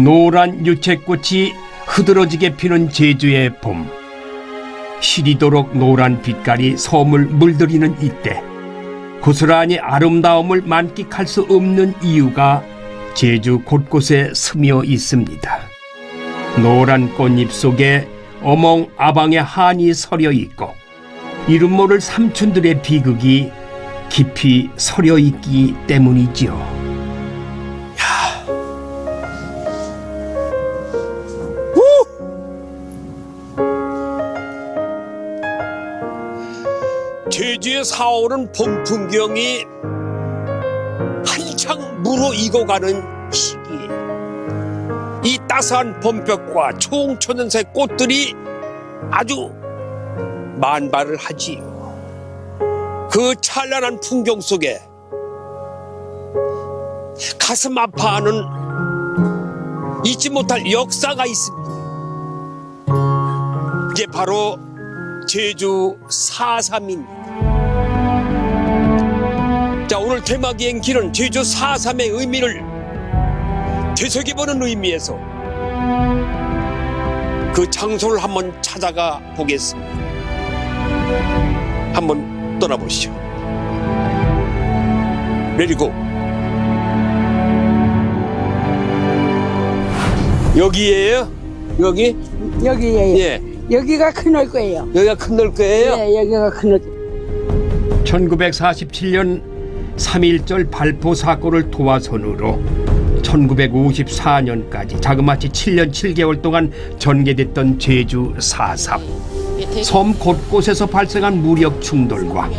노란 유채꽃이 흐드러지게 피는 제주의 봄. 시리도록 노란 빛깔이 섬을 물들이는 이때 고스란히 아름다움을 만끽할 수 없는 이유가 제주 곳곳에 스며 있습니다. 노란 꽃잎 속에 어몽아방의 한이 서려 있고 이름 모를 삼촌들의 비극이 깊이 서려 있기 때문이지요. 제주의 4월은 봄 풍경이 한창 무르익어가는 시기. 이 따스한 봄볕과 총천연색 꽃들이 아주 만발을 하지요. 그 찬란한 풍경 속에 가슴 아파하는 잊지 못할 역사가 있습니다. 이게 바로 제주 4.3입니다. 자, 오늘 테마기행 길은 제주 4.3의 의미를 되새겨보는 의미에서 그 장소를 한번 찾아가 보겠습니다. 한번 떠나보시죠. 내리고 여기에요? 여기? 여기에요. 예. 여기가 큰올 거예요. 여기가 큰널 거예요? 네, 여기가 큰올. 1947년 3.1절 발포 사고를 도화선으로 1954년까지 자그마치 7년 7개월 동안 전개됐던 제주 4.3. 섬 곳곳에서 발생한 무력 충돌과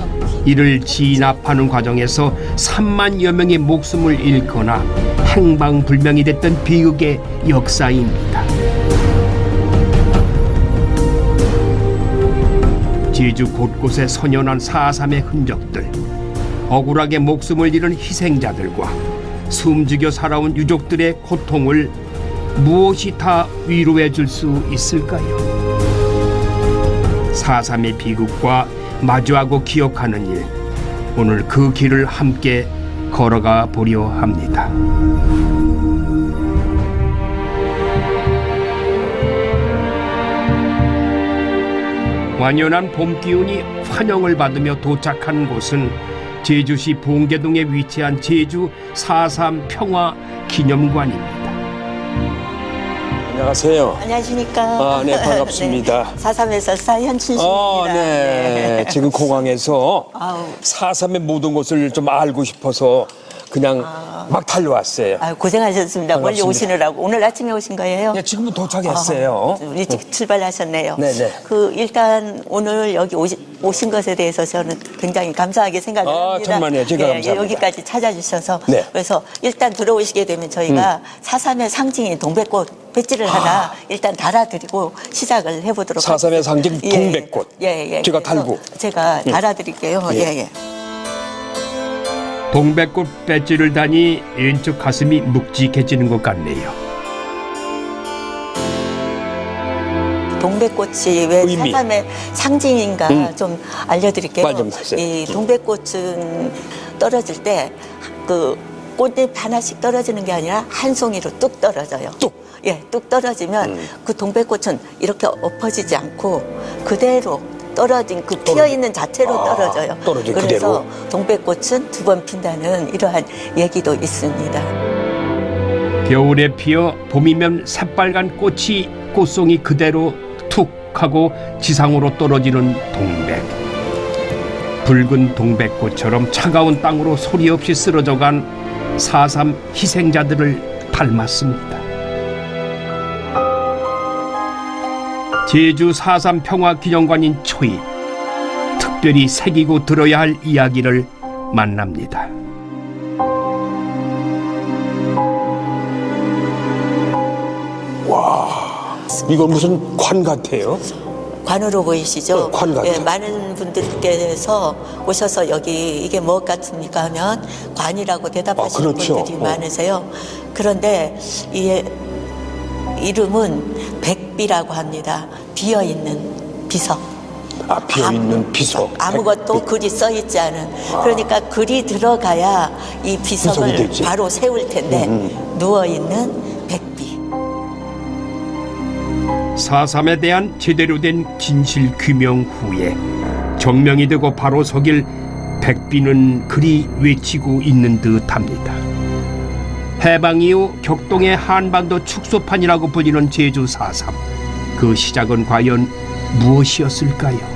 이를 진압하는 과정에서 3만여 명의 목숨을 잃거나 행방불명이 됐던 비극의 역사입니다. 제주 곳곳에 선연한 4.3의 흔적들, 억울하게 목숨을 잃은 희생자들과 숨죽여 살아온 유족들의 고통을 무엇이 다 위로해 줄 수 있을까요? 4.3의 비극과 마주하고 기억하는 일, 오늘 그 길을 함께 걸어가 보려 합니다. 완연한 봄 기운이 환영을 받으며 도착한 곳은 제주시 봉계동에 위치한 제주 4.3 평화기념관입니다. 안녕하세요. 안녕하십니까. 아, 네, 반갑습니다. 네, 4.3에서 사현춘식입니다. 네. 지금 공항에서 아우. 4.3의 모든 것을 좀 알고 싶어서 그냥 막 달려왔어요. 아유, 고생하셨습니다. 멀리 반갑습니다. 오시느라고. 오늘 아침에 오신 거예요? 네, 지금은 도착했어요. 일찍 출발하셨네요. 네네. 일단 오늘 여기 오신 것에 대해서 저는 굉장히 감사하게 생각을 합니다. 정말요. 제가 감사합니다. 여기까지 찾아주셔서. 네. 그래서 일단 들어오시게 되면 저희가 4.3의 상징인 동백꽃 배지를 하나 일단 달아드리고 시작을 해보도록 4.3의 상징 동백꽃. 예. 제가 그래서 달고. 제가 달아드릴게요. 예. 동백꽃 배지를 다니 왼쪽 가슴이 묵직해지는 것 같네요. 동백꽃이 왜 의미. 4.3의 상징인가 좀 알려드릴게요. 말 좀 하세요. 이 동백꽃은 떨어질 때 그 꽃잎 하나씩 떨어지는 게 아니라 한 송이로 뚝 떨어져요. 뚝? 예, 뚝 떨어지면 그 동백꽃은 이렇게 엎어지지 않고 그대로 떨어진 그 피어 있는 자체로 떨어져요. 떨어진 그래서 그대로. 동백꽃은 2번 핀다는 이러한 얘기도 있습니다. 겨울에 피어 봄이면 새빨간 꽃이 꽃송이 그대로 툭 하고 지상으로 떨어지는 동백. 붉은 동백꽃처럼 차가운 땅으로 소리 없이 쓰러져간 4.3 희생자들을 닮았습니다. 제주 4.3 평화기념관인 초입, 특별히 새기고 들어야 할 이야기를 만납니다. 이건 무슨 관 같아요? 관으로 보이시죠? 관 같아요. 예, 많은 분들께서 오셔서 여기 이게 무엇 같습니까 하면 관이라고 대답하시는 그렇죠. 분들이 많으세요. 그런데 이 이름은 백비라고 합니다. 비어있는 비석. 비어있는 비석. 아무것도 백비. 글이 써 있지 않은. 그러니까 글이 들어가야 이 비석이 비석을 되지. 바로 세울 텐데 누워있는 백비. 4.3에 대한 제대로 된 진실 규명 후에 정명이 되고 바로 서길 백비는 그리 외치고 있는 듯합니다. 해방 이후 격동의 한반도 축소판이라고 불리는 제주 4.3. 그 시작은 과연 무엇이었을까요?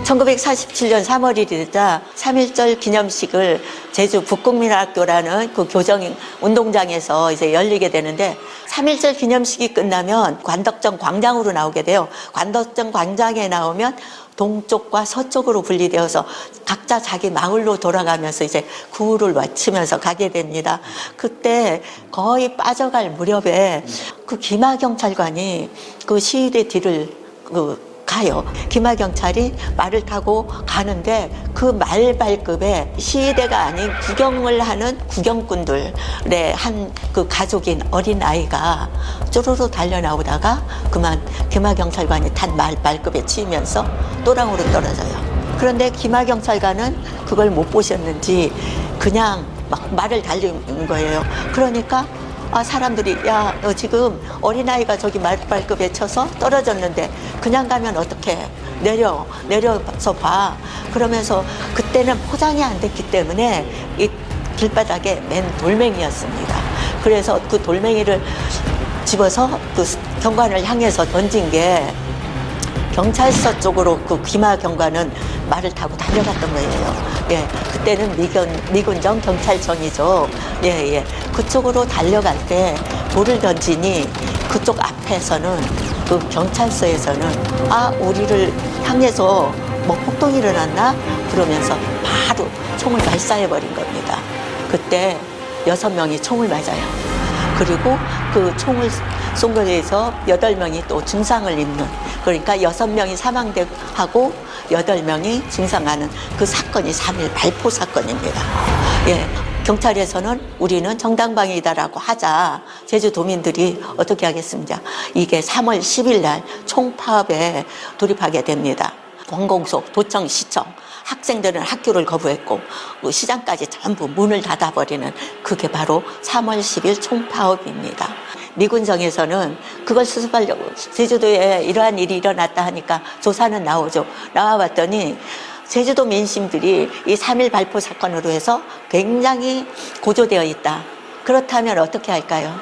1947년 3월 1일이자 3.1절 기념식을 제주 북국민학교라는 그 교정 운동장에서 이제 열리게 되는데 3.1절 기념식이 끝나면 관덕정 광장으로 나오게 돼요. 관덕정 광장에 나오면 동쪽과 서쪽으로 분리되어서 각자 자기 마을로 돌아가면서 이제 구호를 외치면서 가게 됩니다. 그때 거의 빠져갈 무렵에 그 기마경찰관이 그 시위대 뒤를 가요. 기마경찰이 말을 타고 가는데 그 말 발급에 시위대가 아닌 구경을 하는 구경꾼들의 한 그 가족인 어린아이가 쪼로로 달려나오다가 그만 기마경찰관이 탄 말 발급에 치이면서 또랑으로 떨어져요. 그런데 기마경찰관은 그걸 못 보셨는지 그냥 막 말을 달리는 거예요. 그러니까 사람들이 야, 너 지금 어린아이가 저기 말발급에 쳐서 떨어졌는데 그냥 가면 어떡해. 내려서 봐. 그러면서 그때는 포장이 안 됐기 때문에 이 길바닥에 맨 돌멩이였습니다. 그래서 그 돌멩이를 집어서 그 경관을 향해서 던진 게 경찰서 쪽으로 그 기마 경관은 말을 타고 달려갔던 거예요. 예, 그때는 미군정 경찰청이죠. 예, 예. 그쪽으로 달려갈 때 돌을 던지니 그쪽 앞에서는 그 경찰서에서는 우리를 향해서 뭐 폭동이 일어났나? 그러면서 바로 총을 발사해버린 겁니다. 그때 6명이 총을 맞아요. 그리고 그 총을 쏜 거에 대해서 8명이 또 중상을 입는, 그러니까 6명이 사망하고 8명이 중상하는 그 사건이 3.1 발포 사건입니다. 예, 경찰에서는 우리는 정당방위다라고 하자 제주도민들이 어떻게 하겠습니까? 이게 3월 10일 날 총파업에 돌입하게 됩니다. 관공서, 도청, 시청, 학생들은 학교를 거부했고 시장까지 전부 문을 닫아버리는 그게 바로 3월 10일 총파업입니다. 미군정에서는 그걸 수습하려고 제주도에 이러한 일이 일어났다 하니까 조사는 나오죠. 나와봤더니 제주도 민심들이 이 3.1 발포 사건으로 해서 굉장히 고조되어 있다. 그렇다면 어떻게 할까요?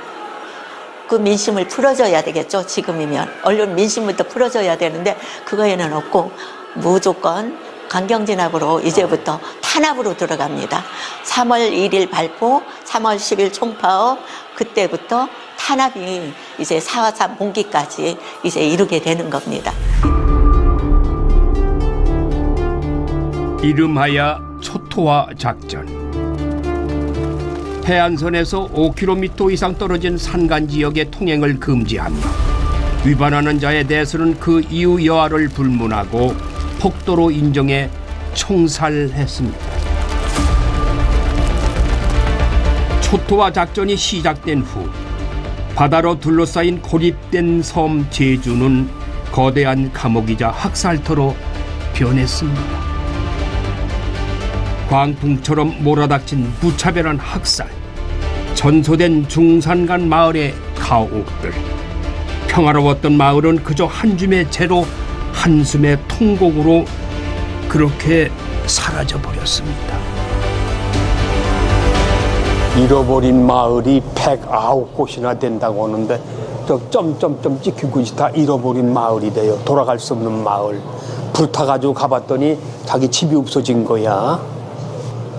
그 민심을 풀어줘야 되겠죠. 지금이면 언론 민심부터 풀어줘야 되는데 그거에는 없고 무조건 강경진압으로 이제부터 탄압으로 들어갑니다. 3월 1일 발포, 3월 10일 총파업, 그때부터 탄압이 이제 4.3 봉기까지 이제 이루게 되는 겁니다. 이름하여 초토화 작전. 해안선에서 5km 이상 떨어진 산간 지역의 통행을 금지하며 위반하는 자에 대해서는 그 이유 여하를 불문하고 폭도로 인정해 총살했습니다. 초토화 작전이 시작된 후 바다로 둘러싸인 고립된 섬 제주는 거대한 감옥이자 학살터로 변했습니다. 광풍처럼 몰아닥친 무차별한 학살, 전소된 중산간 마을의 가옥들, 평화로웠던 마을은 그저 한 줌의 재로 한숨의 통곡으로 그렇게 사라져버렸습니다. 잃어버린 마을이 109곳이나 된다고 하는데 저 점점점 찍힌 곳이 다 잃어버린 마을이 돼요. 돌아갈 수 없는 마을. 불타가지고 가봤더니 자기 집이 없어진 거야.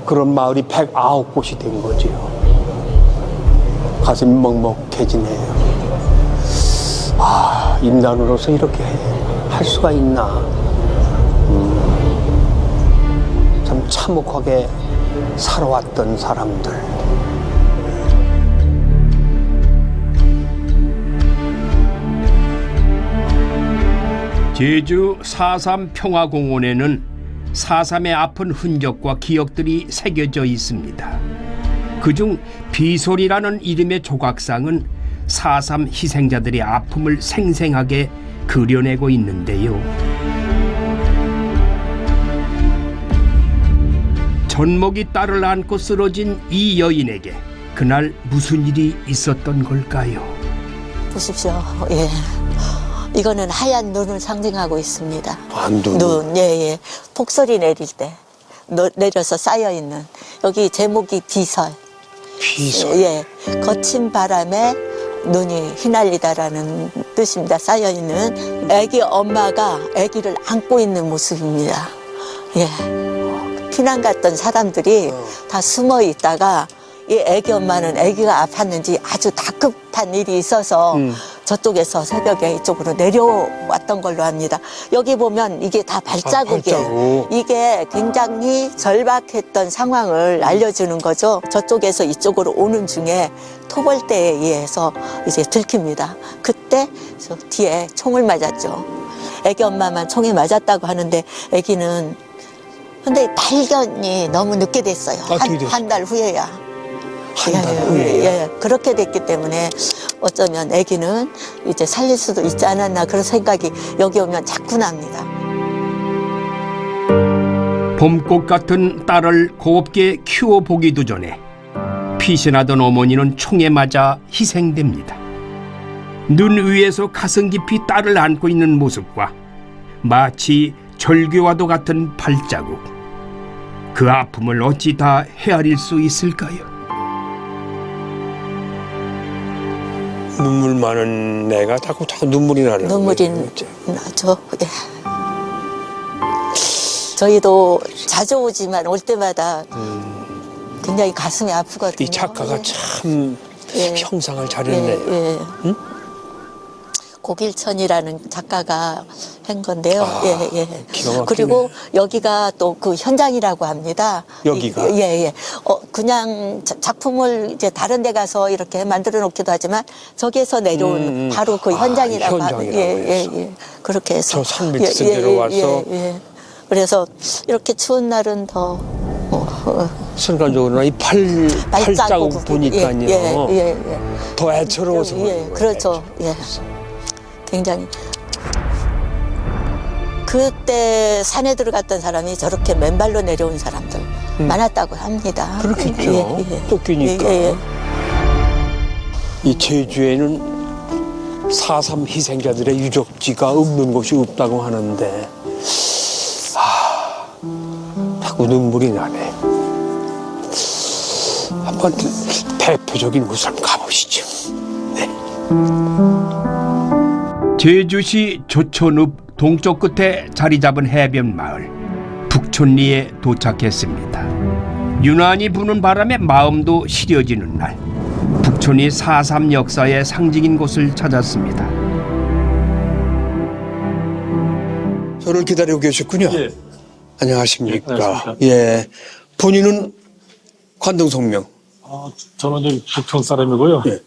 그런 마을이 109곳이 된 거죠. 가슴이 먹먹해지네요. 인간으로서 이렇게 할 수가 있나. 참 참혹하게 살아왔던 사람들. 제주 4.3 평화공원에는 4.3의 아픈 흔적과 기억들이 새겨져 있습니다. 그중 비솔이라는 이름의 조각상은 4.3 희생자들의 아픔을 생생하게 그려내고 있는데요. 전목이 딸을 안고 쓰러진 이 여인에게 그날 무슨 일이 있었던 걸까요? 보십시오. 예. 이거는 하얀 눈을 상징하고 있습니다. 아, 눈. 눈, 예, 예. 폭설이 내릴 때 내려서 쌓여 있는 여기 제목이 비설. 비설. 예, 거친 바람에 눈이 휘날리다라는 뜻입니다. 쌓여 있는 아기 엄마가 아기를 안고 있는 모습입니다. 예, 피난 갔던 사람들이 다 숨어 있다가 이 아기 엄마는 아기가 아팠는지 아주 다급한 일이 있어서 저쪽에서 새벽에 이쪽으로 내려왔던 걸로 합니다. 여기 보면 이게 다 발자국이에요. 발자국. 이게 굉장히 절박했던 상황을 알려주는 거죠. 저쪽에서 이쪽으로 오는 중에 토벌대에 의해서 이제 들킵니다. 그때 저 뒤에 총을 맞았죠. 아기 엄마만 총에 맞았다고 하는데 아기는 근데 발견이 너무 늦게 됐어요. 한 달 후에야. 한 달 후에. 예, 그렇게 됐기 때문에 어쩌면 아기는 이제 살릴 수도 있지 않았나 그런 생각이 여기 오면 자꾸 납니다. 봄꽃 같은 딸을 곱게 키워보기도 전에 피신하던 어머니는 총에 맞아 희생됩니다. 눈 위에서 가슴 깊이 딸을 안고 있는 모습과 마치 절규와도 같은 발자국. 그 아픔을 어찌 다 헤아릴 수 있을까요? 눈물 많은 애가 자꾸 눈물이 나는 눈물이 거죠. 나죠. 예. 저희도 자주 오지만 올 때마다 굉장히 가슴이 아프거든요. 이 작가가 참 예. 형상을 잘했네요. 예. 고길천이라는 작가가 한 건데요. 아, 예, 예. 기가 막히네. 그리고 여기가 또 그 현장이라고 합니다. 여기가? 예, 예. 그냥 작품을 이제 다른 데 가서 이렇게 만들어 놓기도 하지만 저기에서 내려온 바로 그 현장이라고 현장이라고 예, 예, 해서. 예. 그렇게 해서. 저 산 밑에서 내려와서. 예. 그래서 이렇게 추운 날은 더 순간적으로 이 팔자국 보니까요. 예. 더 애처로워서. 예, 그렇죠. 예. 굉장히 그때 산에 들어갔던 사람이 저렇게 맨발로 내려온 사람들 많았다고 합니다. 그렇겠죠. 쫓기니까. 예. 이 제주에는 4.3 희생자들의 유적지가 없는 곳이 없다고 하는데 자꾸 눈물이 나네. 한번 대표적인 곳을 한번 가보시죠. 네. 제주시 조천읍 동쪽 끝에 자리 잡은 해변 마을 북촌리에 도착했습니다. 유난히 부는 바람에 마음도 시려지는 날, 북촌리 4.3 역사의 상징인 곳을 찾았습니다. 저를 기다리고 계셨군요. 예. 안녕하십니까. 예, 안녕하십니까. 예. 본인은 관동성명. 저는 여기 북촌 사람이고요. 예.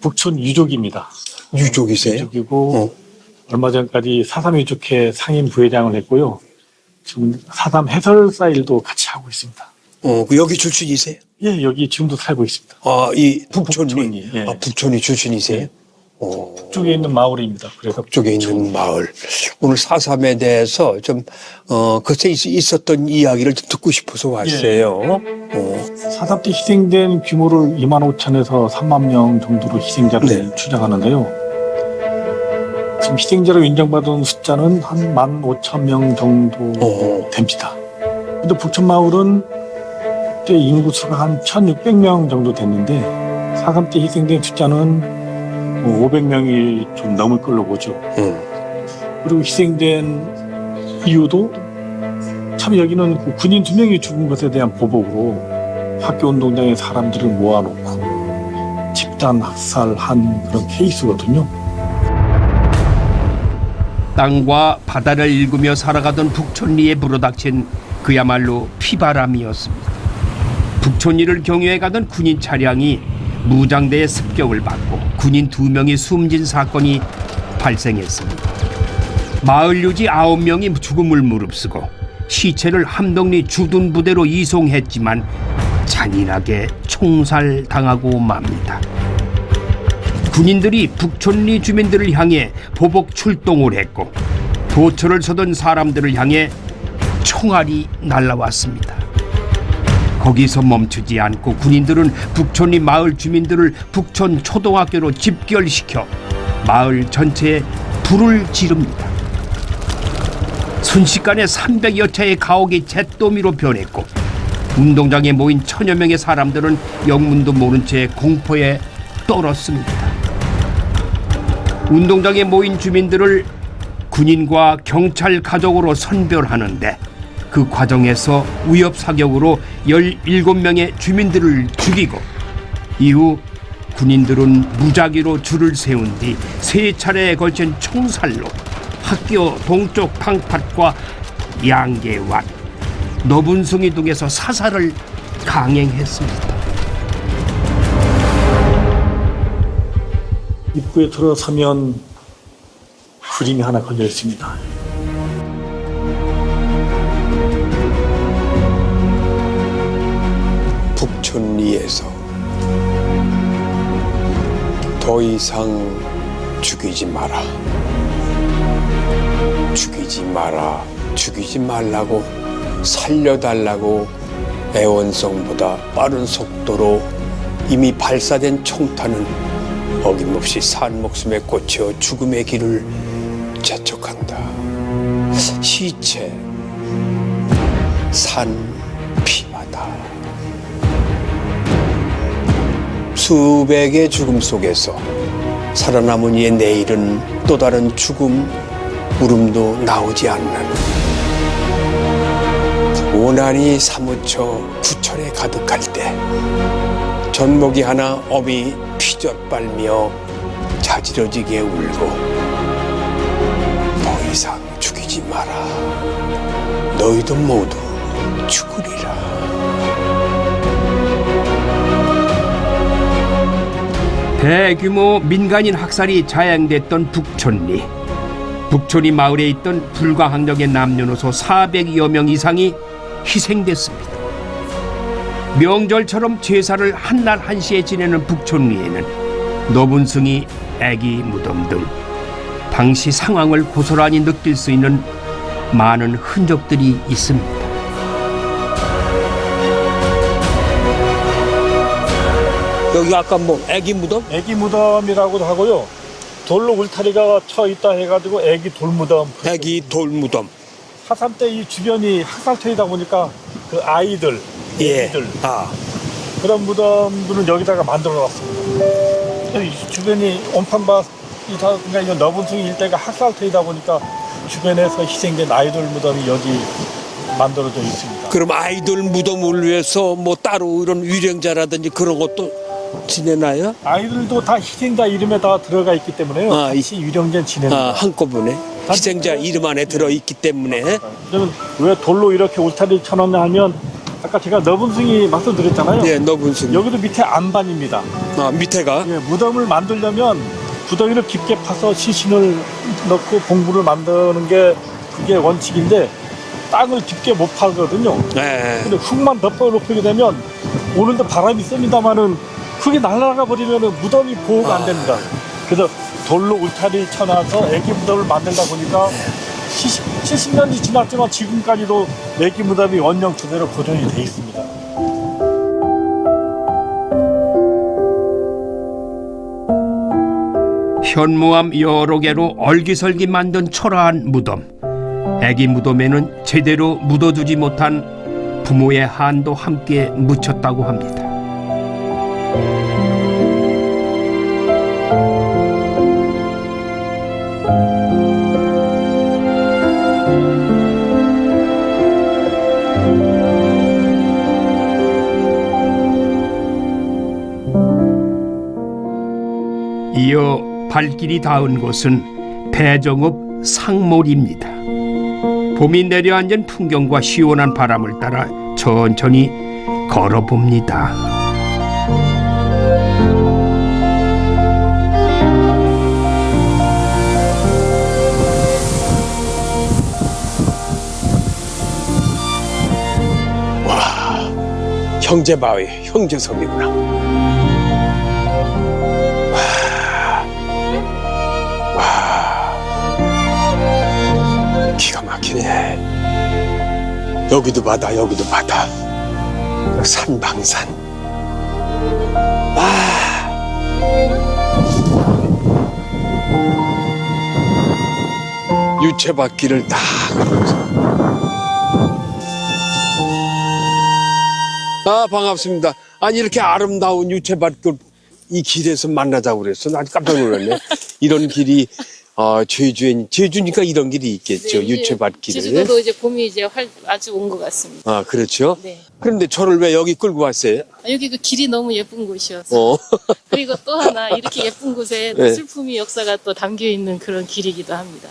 북촌 유족입니다. 유족이세요? 유족이고 얼마 전까지 4.3 유족회 상임 부회장을 했고요. 지금 4.3 해설사 일도 같이 하고 있습니다. 그 여기 출신이세요? 예, 여기 지금도 살고 있습니다. 이 북촌리. 북촌리, 예. 북촌리 출신이세요? 북쪽에 있는 마을입니다. 그래서 북쪽에 있는 마을. 오늘 4.3에 대해서 좀, 그때 있었던 이야기를 좀 듣고 싶어서 왔어요. 4.3 때 희생된 규모를 25,000에서 3만 명 정도로 희생자를 네. 추정하는데요. 지금 희생자로 인정받은 숫자는 한 15,000명 정도 됩니다. 근데 북촌마을은 그때 인구수가 한 1,600명 정도 됐는데 4.3 때 희생된 숫자는 500명이 좀 넘을 걸로 보죠. 그리고 희생된 이유도 참 여기는 그 군인 2명이 죽은 것에 대한 보복으로 학교 운동장에 사람들을 모아놓고 집단 학살한 그런 케이스거든요. 땅과 바다를 일구며 살아가던 북촌리에 불어닥친 그야말로 피바람이었습니다. 북촌리를 경유해 가던 군인 차량이 무장대의 습격을 받고 군인 2명이 숨진 사건이 발생했습니다. 마을 유지 9명이 죽음을 무릅쓰고 시체를 함덕리 주둔 부대로 이송했지만 잔인하게 총살당하고 맙니다. 군인들이 북촌리 주민들을 향해 보복 출동을 했고 도처를 서던 사람들을 향해 총알이 날라왔습니다. 거기서 멈추지 않고 군인들은 북촌리 마을 주민들을 북촌 초등학교로 집결시켜 마을 전체에 불을 지릅니다. 순식간에 300여 채의 가옥이 잿더미로 변했고 운동장에 모인 천여 명의 사람들은 영문도 모른 채 공포에 떨었습니다. 운동장에 모인 주민들을 군인과 경찰 가족으로 선별하는데 그 과정에서 위협 사격으로 17명의 주민들을 죽이고 이후 군인들은 무작위로 줄을 세운 뒤 3차례에 걸친 총살로 학교 동쪽 방파과 양계완, 너분숭이 등에서 사살을 강행했습니다. 입구에 들어서면 그림이 하나 걸려 있습니다. 북촌리에서 더 이상 죽이지 마라. 죽이지 마라. 죽이지 말라고 살려달라고 애원성보다 빠른 속도로 이미 발사된 총탄은 어김없이 산 목숨에 꽂혀 죽음의 길을 재촉한다. 시체, 산, 피마다 수백의 죽음 속에서 살아남은 이의 내일은 또 다른 죽음, 울음도 나오지 않는 원한이 사무쳐 구천에 가득할 때 전목이 하나 어미 피젓 빨며 자지러지게 울고 더 이상 죽이지 마라. 너희도 모두 죽으리라. 대규모 민간인 학살이 자행됐던 북촌리. 북촌리 마을에 있던 불가항력의 남녀노소 400여 명 이상이 희생됐습니다. 명절처럼 제사를 한날 한시에 지내는 북촌리에는 너분숭이 애기 무덤 등 당시 상황을 고스란히 느낄 수 있는 많은 흔적들이 있습니다. 여기 아까 뭐 애기 무덤? 애기 무덤이라고도 하고요. 돌로 울타리가 쳐 있다 해가지고 애기 돌무덤. 애기 돌무덤. 4.3 때 이 주변이 학살터이다 보니까 그 아이들, 애기들 그런 무덤들은 여기다가 만들어놨습니다. 이 주변이 온판밭이다 그러니까 너분숭이 일대가 학살터이다 보니까 주변에서 희생된 아이들 무덤이 여기 만들어져 있습니다. 그럼 아이들 무덤을 위해서 뭐 따로 이런 위령자라든지 그런 것도 지내나요? 아이들도 다 희생자 이름에 다 들어가 있기 때문에요. 같이 위령제 지냅니다. 한꺼번에 희생자 이름 안에 들어있기 때문에. 그러면 왜 돌로 이렇게 울타리 쳐놨냐 하면 아까 제가 너분숭이 말씀드렸잖아요. 예, 너분숭이. 여기도 밑에 안반입니다. 밑에가? 예, 무덤을 만들려면 구덩이를 깊게 파서 시신을 넣고 봉부를 만드는 게 그게 원칙인데 땅을 깊게 못 파거든요. 네. 근데 흙만 덮어놓게 되면 오는데 바람이 셉니다마는 흙이 날아가 버리면 무덤이 보호가 안 됩니다. 그래서 돌로 울타리 쳐놔서 애기 무덤을 만들다 보니까 70년이 지났지만 지금까지도 애기 무덤이 원형 그대로 보존이 돼 있습니다. 현무암 여러 개로 얼기설기 만든 초라한 무덤. 애기 무덤에는 제대로 묻어두지 못한 부모의 한도 함께 묻혔다고 합니다. 이어 발길이 닿은 곳은 배정읍 상몰입니다. 봄이 내려앉은 풍경과 시원한 바람을 따라 천천히 걸어봅니다. 와, 형제바위, 형제섬이구나. 기가 막히네. 여기도 바다, 여기도 바다. 산방산. 유채밭길을 다 걸어서. 반갑습니다. 아니 이렇게 아름다운 유채밭길 이 길에서 만나자고 그랬어. 나 깜짝 놀랐네. 이런 길이 제주니까 이런 길이 있겠죠. 네, 유채밭길에. 제주도도 이제 봄이 이제 아주 온 것 같습니다. 그렇죠. 네. 그런데 저를 왜 여기 끌고 왔어요? 여기 그 길이 너무 예쁜 곳이어서. 그리고 또 하나 이렇게 예쁜 곳에 또 네. 슬픔이 역사가 또 담겨 있는 그런 길이기도 합니다.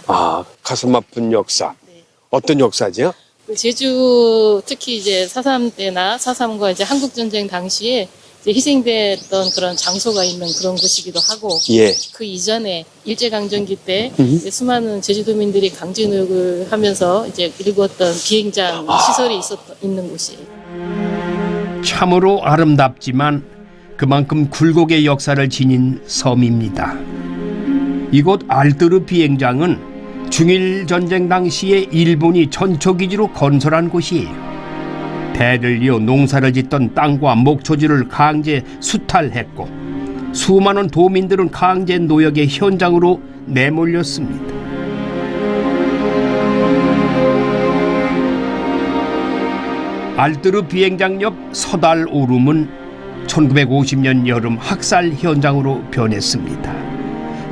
가슴 아픈 역사. 네. 어떤 역사죠? 그 제주 특히 이제 4.3 때나 4.3과 이제 한국전쟁 당시에 이제 희생됐던 그런 장소가 있는 그런 곳이기도 하고 예. 그 이전에 일제강점기 때 이제 수많은 제주도민들이 강제노역을 하면서 이제 일구었던 비행장 시설이 있는 곳이에요. 참으로 아름답지만 그만큼 굴곡의 역사를 지닌 섬입니다. 이곳 알뜨르 비행장은 중일 전쟁 당시에 일본이 전초기지로 건설한 곳이에요. 대를 이어 농사를 짓던 땅과 목초지를 강제 수탈했고 수많은 도민들은 강제 노역의 현장으로 내몰렸습니다. 알뜨르 비행장 옆 서달 오름은 1950년 여름 학살 현장으로 변했습니다.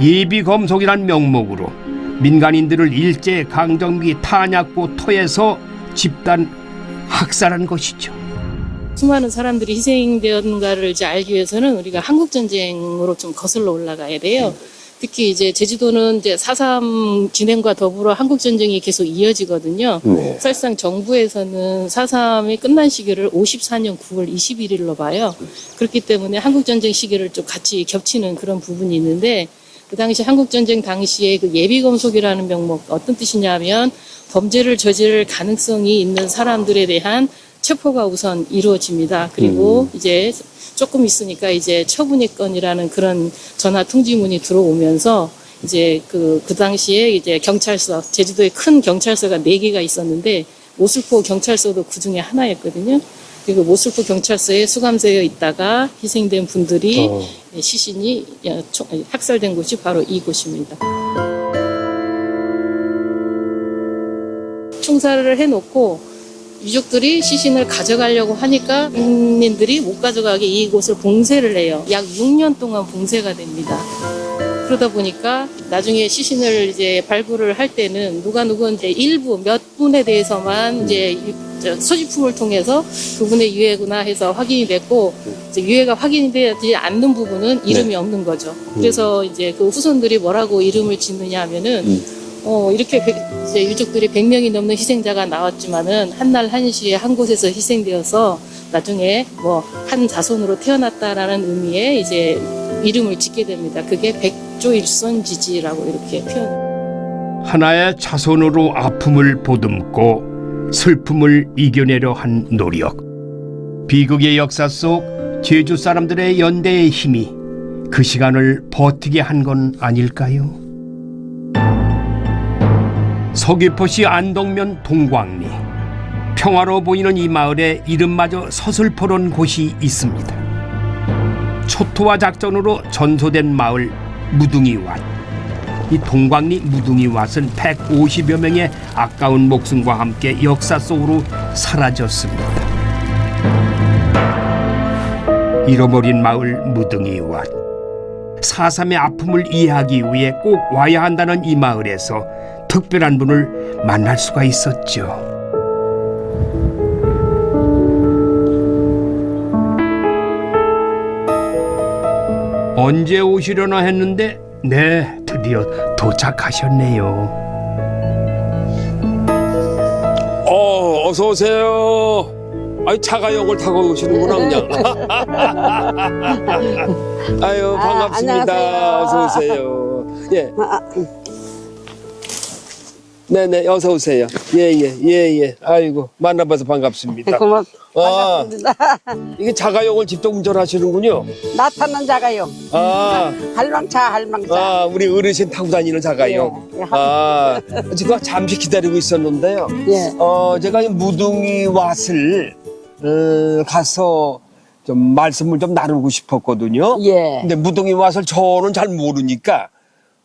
예비검속이란 명목으로 민간인들을 일제 강점기 탄약고 터에서 집단 학살한 것이죠. 수많은 사람들이 희생되었는가를 이제 알기 위해서는 우리가 한국전쟁으로 좀 거슬러 올라가야 돼요. 특히 이제 제주도는 이제 4.3 진행과 더불어 한국전쟁이 계속 이어지거든요. 네. 사실상 정부에서는 4.3이 끝난 시기를 54년 9월 21일로 봐요. 그렇기 때문에 한국전쟁 시기를 좀 같이 겹치는 그런 부분이 있는데 그 당시 한국전쟁 당시에 그 예비검속이라는 명목 어떤 뜻이냐면 범죄를 저지를 가능성이 있는 사람들에 대한 체포가 우선 이루어집니다. 그리고 이제 조금 있으니까 이제 처분의건이라는 그런 전화 통지문이 들어오면서 이제 그 당시에 이제 경찰서, 제주도에 큰 경찰서가 4개가 있었는데 모슬포 경찰서도 그 중에 하나였거든요. 그리고 모슬포 경찰서에 수감되어 있다가 희생된 분들이 시신이 학살된 곳이 바로 이곳입니다. 총살을 해놓고 유족들이 시신을 가져가려고 하니까 국민들이 못 가져가게 이곳을 봉쇄를 해요. 약 6년 동안 봉쇄가 됩니다. 그러다 보니까 나중에 시신을 이제 발굴을 할 때는 누가 이제 일부 몇 분에 대해서만 이제 소지품을 통해서 그분의 유해구나 해서 확인이 됐고 이제 유해가 확인이 되지 않는 부분은 이름이 없는 거죠. 그래서 이제 그 후손들이 뭐라고 이름을 짓느냐 하면은 이렇게 이제 유족들이 100명이 넘는 희생자가 나왔지만은 한날 한시에 한 곳에서 희생되어서 나중에 뭐 한 자손으로 태어났다라는 의미의 이제 이름을 짓게 됩니다. 그게 백조일손지지라고 이렇게 표현. 하나의 자손으로 아픔을 보듬고 슬픔을 이겨내려 한 노력. 비극의 역사 속 제주 사람들의 연대의 힘이 그 시간을 버티게 한 건 아닐까요? 서귀포시 안동면 동광리. 평화로워 보이는 이 마을에 이름마저 서슬퍼런 곳이 있습니다. 초토화 작전으로 전소된 마을 무둥이왓. 이 동광리 무둥이왓은 150여 명의 아까운 목숨과 함께 역사 속으로 사라졌습니다. 잃어버린 마을 무둥이왓. 4.3의 아픔을 이해하기 위해 꼭 와야 한다는 이 마을에서 특별한 분을 만날 수가 있었죠. 언제 오시려나 했는데 네, 드디어 도착하셨네요. 어서 오세요. 아유, 자가용을 타고 오시는구나, 그냥. 아유, 반갑습니다. 안녕하세요. 어서 오세요. 예. 네네, 어서 오세요. 예. 아이고, 만나봐서 반갑습니다. 반갑습니다. 이게 자가용을 직접 운전하시는군요. 나타난 자가요. 할망차. 우리 어르신 타고 다니는 자가용. 지금 잠시 기다리고 있었는데요. 예. 제가 이 무둥이왓을 가서 좀 말씀을 좀 나누고 싶었거든요. 예. 근데 무등이 왓을 저는 잘 모르니까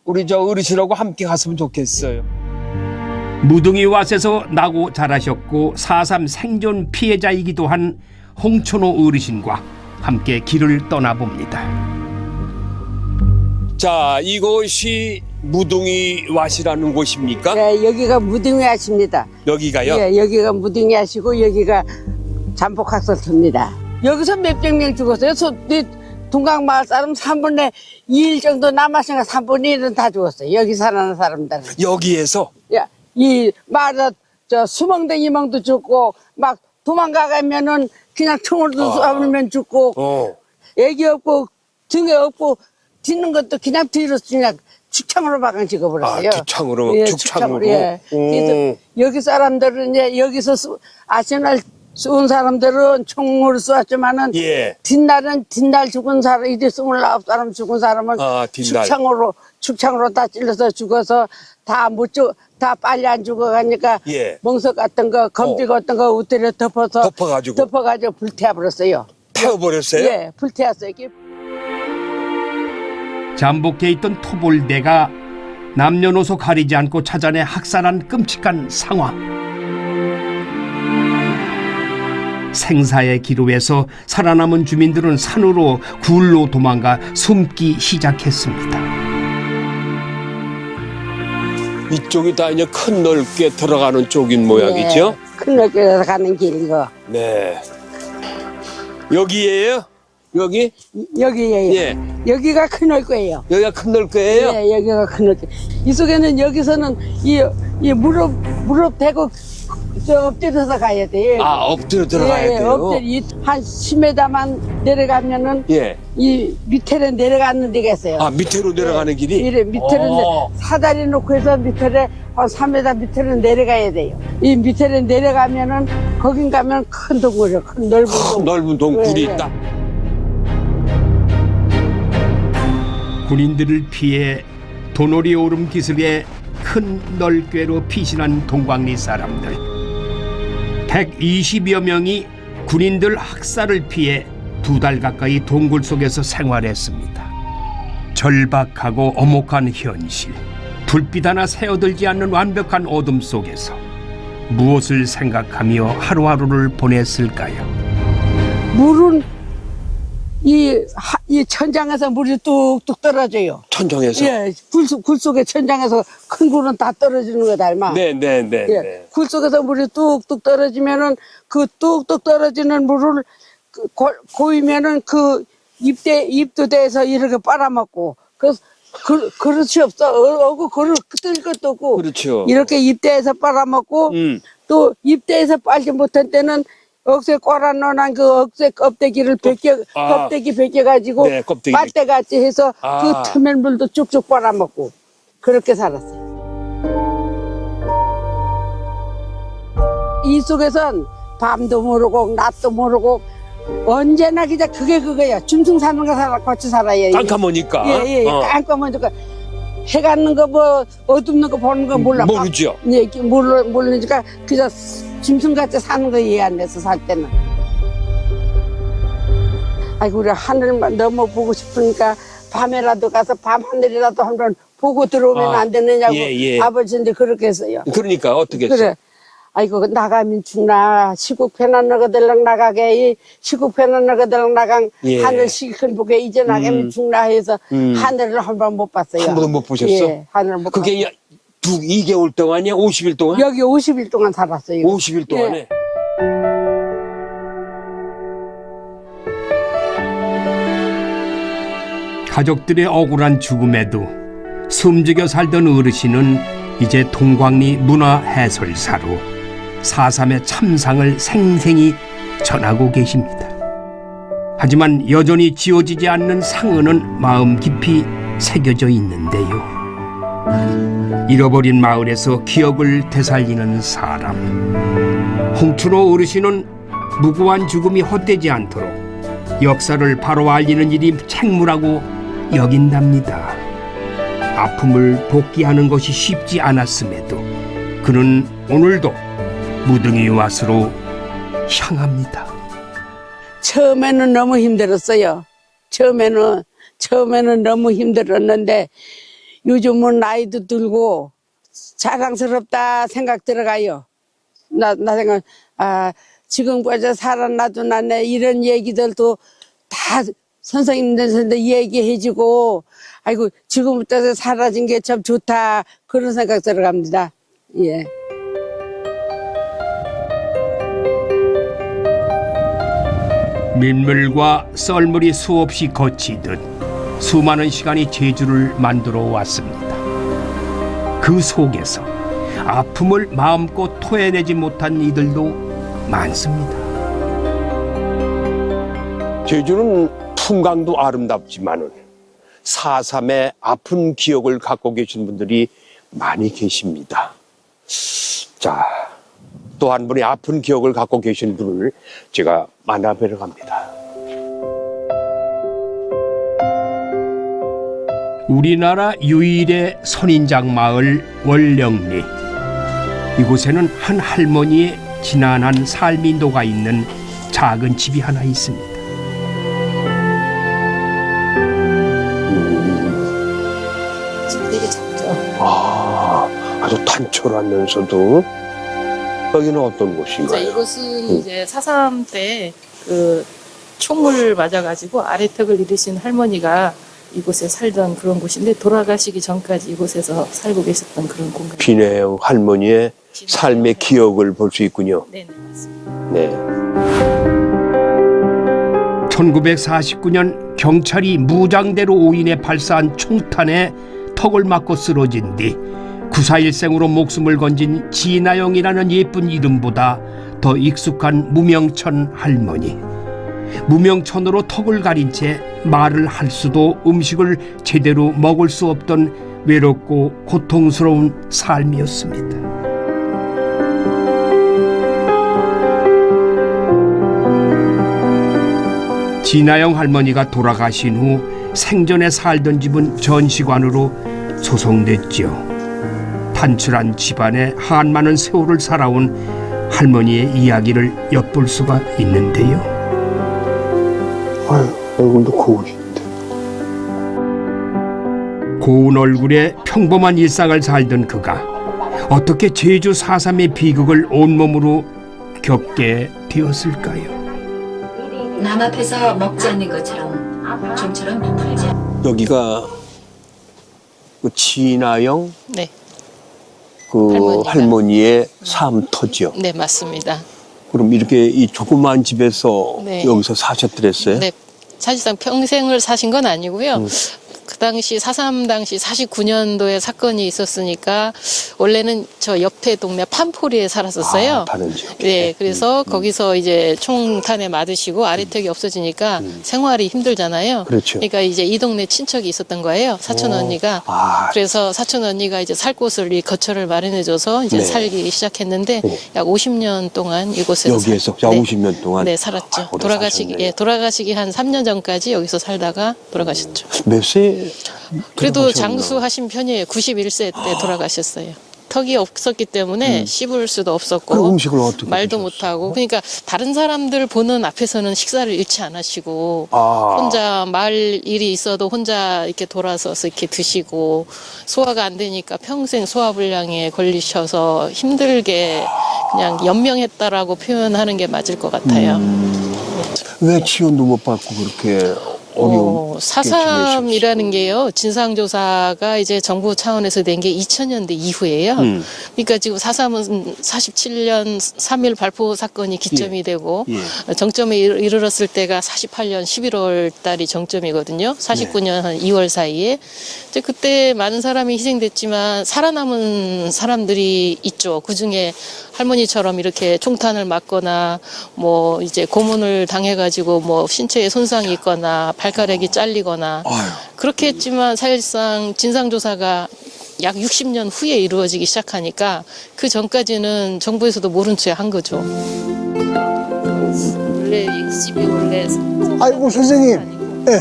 우리 저 어르신하고 함께 갔으면 좋겠어요. 무등이 왓에서 나고 자라셨고 4.3 생존 피해자이기도 한 홍천호 어르신과 함께 길을 떠나봅니다. 자, 이곳이 무등이 왓이라는 곳입니까? 예, 여기가 무등이 하십니다. 여기가요? 예, 여기가 무등이 하시고 여기가 잠복학설터입니다. 여기서 몇백 명 죽었어요. 동강마을 사람 3분의 2일 정도 남았으니까 3분의 1은 다 죽었어요. 여기 사는 사람들은. 여기에서? 야, 이 마을에 저 수멍댕이 이멍도 죽고 막 도망가가면은 그냥 총으로 쏘면 죽고 애기 없고 등에 없고 뒤는 것도 그냥 뒤로 그냥 축창으로 박아 찍어버렸어요. 축창으로, 예, 축창으로. 예. 그래서 여기 사람들은 이제 여기서 아시날 쏜 사람들은 총으로 쏘았지만은 예. 뒷날 죽은 사람 이제 29사람 죽은 사람은 뒷날. 축창으로 다 찔러서 죽어서 다 다 빨리 안 죽어가니까 예. 멍석 같은 거 검지 같은 거 우태려 덮어가지고 불태워버렸어요. 태워버렸어요? 예, 불태웠어요. 잠복해 있던 토벌대가 남녀노소 가리지 않고 찾아내 학살한 끔찍한 상황. 생사의 기로에서 살아남은 주민들은 산으로 굴로 도망가 숨기 시작했습니다. 이쪽이 다 이제 큰 넓게 들어가는 쪽인 모양이죠? 예, 큰 넓게 가는 길이고. 네. 여기에요? 여기? 여기에요. 예. 여기가 큰 넓거예요. 여기가 큰 넓게예요? 예, 여기가 큰 넓게. 이 속에는 여기서는 이 무릎 대고 저 엎드려서 가야 돼요. 엎드려 들어가야 예, 돼요? 엎드려 한 10m만 내려가면은 예. 이 밑에를 내려가는 데가 있어요. 밑으로 내려가는 길이? 이래 밑으로 사다리 놓고 해서 밑에를 한 3m 밑으로 내려가야 돼요. 이 밑에를 내려가면은 거긴 가면 큰 동굴이요. 큰 넓은 동굴. 넓은 동굴이 예, 예. 있다. 군인들을 피해 도놀이 오름 기슭에 큰 널궤로 피신한 동광리 사람들. 120여 명이 군인들 학살을 피해 2달 가까이 동굴 속에서 생활했습니다. 절박하고 엄혹한 현실, 불빛 하나 새어들지 않는 완벽한 어둠 속에서 무엇을 생각하며 하루하루를 보냈을까요? 물은 이 천장에서 물이 뚝뚝 떨어져요. 천정에서? 예, 굴 속에 천장에서 큰 굴은 다 떨어지는 거 닮아. 네네네. 예, 굴 속에서 물이 뚝뚝 떨어지면은 그 뚝뚝 떨어지는 물을 고이면은 그 입도대에서 이렇게 빨아먹고 그릇이 없어. 그릇 뜰 것도 없고. 그렇죠. 이렇게 입대에서 빨아먹고 또 입대에서 빨지 못한 때는 억새 꽈라놓은 그 억새 껍데기를 껍데기 벗겨가지고 네, 껍데기 빨대같이 해서 그 틈에 물도 쭉쭉 빨아먹고 그렇게 살았어요. 이 속에선 밤도 모르고 낮도 모르고 언제나 그냥 그거야. 짐승 사는 거 같이 살아요. 깜깜하니까. 예, 깜깜하니까 해 가는 거 뭐 어둡는 거 보는 거 몰라. 모르죠. 예, 모르니까 그냥 짐승같이 사는 거 이해 안 돼서 살 때는. 아이고 우리 하늘만 너무 보고 싶으니까 밤에라도 가서 밤 하늘이라도 한번 보고 들어오면 안 되느냐고 아버지한테 그렇게 했어요. 그러니까 어떻게 했어요? 그래. 아이고 나가면 죽나 시국편한 너거들랑 나가게 시국편한 너거들랑 나간 하늘 시큰 보게 이제 나가면 죽나 해서 하늘을 한 번 못 봤어요. 한 번도 못 보셨어? 예, 하늘을 못 그게 봤어요. 2개월 동안이야? 50일 동안? 여기 50일 동안 살았어요. 50일 동안에? 가족들의 억울한 죽음에도 숨죽여 살던 어르신은 이제 동광리 문화해설사로 4.3의 참상을 생생히 전하고 계십니다. 하지만 여전히 지워지지 않는 상흔은 마음 깊이 새겨져 있는데요. 잃어버린 마을에서 기억을 되살리는 사람. 홍춘호 어르신은 무고한 죽음이 헛되지 않도록 역사를 바로 알리는 일이 책무라고 여긴답니다. 아픔을 복귀하는 것이 쉽지 않았음에도 그는 오늘도 무등이 왓으로 향합니다. 처음에는 너무 힘들었어요. 처음에는 너무 힘들었는데 요즘은 나이도 들고 자랑스럽다 생각 들어가요. 나 생각, 지금까지 살아나도 나네 이런 얘기들도 다 선생님들 얘기해주고, 아이고, 지금부터 사라진 게 참 좋다. 그런 생각 들어갑니다. 예. 민물과 썰물이 수없이 거치듯 수많은 시간이 제주를 만들어 왔습니다. 그 속에서 아픔을 마음껏 토해내지 못한 이들도 많습니다. 제주는 풍광도 아름답지만은 4.3의 아픈 기억을 갖고 계신 분들이 많이 계십니다. 자, 또 한 분의 아픈 기억을 갖고 계신 분을 제가 만나뵈러 갑니다. 우리나라 유일의 선인장 마을 월령리. 이곳에는 한 할머니의 지난한 삶이 녹아 있는 작은 집이 하나 있습니다. 되게 작죠. 아주 단촐하면서도 여기는 어떤 자, 곳인가요? 이곳은 이제 4.3 때 그 총을 맞아가지고 아래턱을 잃으신 할머니가 이곳에 살던 그런 곳인데 돌아가시기 전까지 이곳에서 살고 계셨던 그런 공간. 비내영 할머니의 삶의 기억을 볼 수 있군요. 네, 맞습니다. 네. 1949년 경찰이 무장대로 오인해 발사한 총탄에 턱을 맞고 쓰러진 뒤 9.4일생으로 목숨을 건진 진아영이라는 예쁜 이름보다 더 익숙한 무명천 할머니. 무명천으로 턱을 가린 채 말을 할 수도 음식을 제대로 먹을 수 없던 외롭고 고통스러운 삶이었습니다. 진아영 할머니가 돌아가신 후 생전에 살던 집은 전시관으로 소송됐지요. 단출한 집안에 한많은 세월을 살아온 할머니의 이야기를 엿볼 수가 있는데요. 아유, 얼굴도 고우신데. 고운 얼굴에 평범한 일상을 살던 그가 어떻게 제주 4.3의 비극을 온몸으로 겪게 되었을까요? 남 앞에서 먹지 않는 것처럼 좀처럼 풀지 여기가 그 진아영 네, 그 할머니의 삶터지요. 네, 맞습니다. 그럼 이렇게 이 조그만 집에서 네. 여기서 사셨더랬어요? 네, 사실상 평생을 사신 건 아니고요. 그 당시 4.3 당시 49년도에 사건이 있었으니까 원래는 저 옆에 동네 판포리에 살았었어요. 다른 지역. 네, 그래서 거기서 이제 총탄에 맞으시고 아래턱이 없어지니까 생활이 힘들잖아요. 그렇죠. 그러니까 이제 이 동네 친척이 있었던 거예요. 사촌 언니가. 그래서 사촌 언니가 이제 살 곳을 이 거처를 마련해줘서 이제 네. 살기 시작했는데 약 50년 동안 이곳에서 여기에서 약 50년 동안 네, 살았죠. 오래 돌아가시기 사셨네요. 돌아가시기 한 3년 전까지 여기서 살다가 돌아가셨죠. 몇 세? 그래도 돌아가셨나? 장수하신 편이에요. 91세 때 돌아가셨어요. 턱이 없었기 때문에 씹을 수도 없었고 그 음식을 어떻게 말도 드셨어요? 못하고 그러니까 다른 사람들 보는 앞에서는 식사를 잃지 않으시고 혼자 말 일이 있어도 혼자 이렇게 돌아서서 이렇게 드시고 소화가 안 되니까 평생 소화불량에 걸리셔서 힘들게 그냥 연명했다라고 표현하는 게 맞을 것 같아요. 왜 지원도 못 받고 그렇게 어려운 4.3이라는 게요, 진상조사가 이제 정부 차원에서 된 게 2000년대 이후예요. 그러니까 지금 4.3은 47년 3.1 발포 사건이 기점이 되고, 정점에 이르렀을 때가 48년 11월 달이 정점이거든요. 49년 한 2월 사이에. 이제 그때 많은 사람이 희생됐지만 살아남은 사람들이 있죠. 그 중에 할머니처럼 이렇게 총탄을 맞거나 뭐 이제 고문을 당해가지고 뭐 신체에 손상이 있거나 발가락이 잘리거나 그렇게 했지만 사실상 진상조사가 약 60년 후에 이루어지기 시작하니까 그 전까지는 정부에서도 모른 채 한 거죠. 원래 이 집이 원래 아이고 선생님, 예.